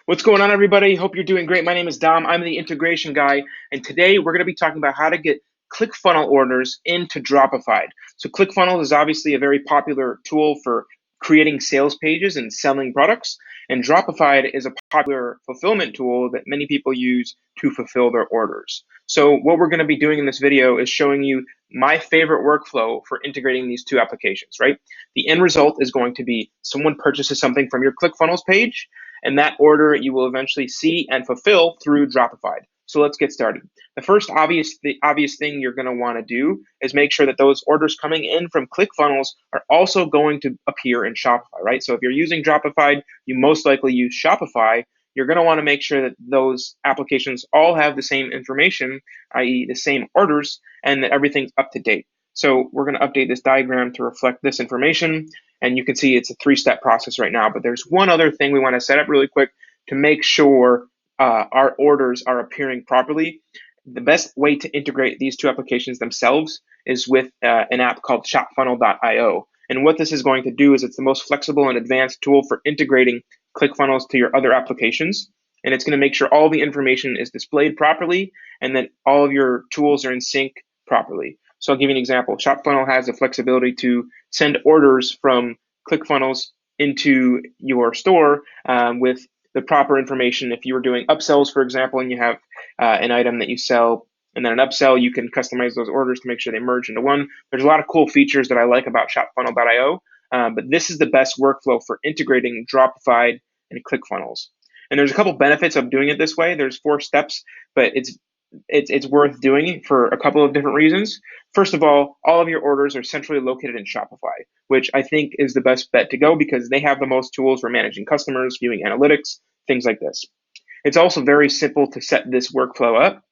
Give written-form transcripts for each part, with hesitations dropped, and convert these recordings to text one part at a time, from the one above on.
What's going on, everybody? Hope you're doing great. My name is Dom. I'm the integration guy, and today we're going to be talking about how to get ClickFunnels orders into Dropified. So ClickFunnels is obviously a very popular tool for creating sales pages and selling products, and Dropified is a popular fulfillment tool that many people use to fulfill their orders. So what we're going to be doing in this video is showing you my favorite workflow for integrating these two applications, right? The end result is going to be someone purchases something from your ClickFunnels page, and that order you will eventually see and fulfill through Dropified. So let's get started. The first obvious thing you're going to want to do is make sure that those orders coming in from ClickFunnels are also going to appear in Shopify, right? So if you're using Dropified, you most likely use Shopify. You're going to want to make sure that those applications all have the same information, i.e. the same orders, and that everything's up to date. So we're going to update this diagram to reflect this information. And you can see it's a 3-step process right now, but there's one other thing we want to set up really quick to make sure our orders are appearing properly. The best way to integrate these two applications themselves is with an app called shopfunnel.io. And what this is going to do is it's the most flexible and advanced tool for integrating ClickFunnels to your other applications. And it's going to make sure all the information is displayed properly and that all of your tools are in sync properly. So I'll give you an example. ShopFunnel has the flexibility to send orders from ClickFunnels into your store with the proper information. If you were doing upsells, for example, and you have an item that you sell and then an upsell, you can customize those orders to make sure they merge into one. There's a lot of cool features that I like about shopfunnel.io, but this is the best workflow for integrating Dropified and ClickFunnels. And there's a couple benefits of doing it this way. There's 4 steps, but it's worth doing for a couple of different reasons. First of all of your orders are centrally located in Shopify, which I think is the best bet to go because they have the most tools for managing customers, viewing analytics, things like this. It's also very simple to set this workflow up.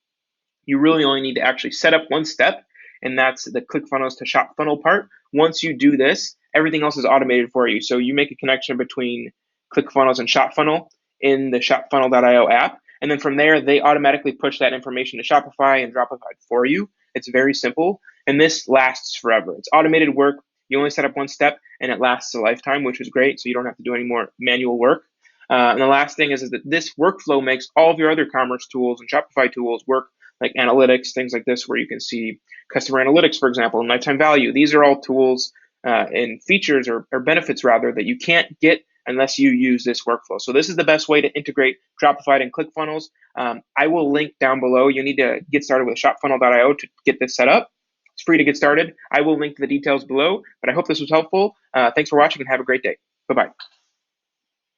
You really only need to actually set up one step, and that's the ClickFunnels to ShopFunnel part. Once you do this, everything else is automated for you. So you make a connection between ClickFunnels and ShopFunnel in the shopfunnel.io app. And then from there, they automatically push that information to Shopify and Dropified for you. It's very simple, and this lasts forever. It's automated work. You only set up one step, and it lasts a lifetime, which is great, so you don't have to do any more manual work. And the last thing is that this workflow makes all of your other commerce tools and Shopify tools work, like analytics, things like this, where you can see customer analytics, for example, and lifetime value. These are all tools and features or benefits, rather, that you can't get unless you use this workflow. So this is the best way to integrate Dropified and ClickFunnels. I will link down below. You need to get started with shopfunnel.io to get this set up. It's free to get started. I will link the details below, but I hope this was helpful. Thanks for watching and have a great day. Bye-bye.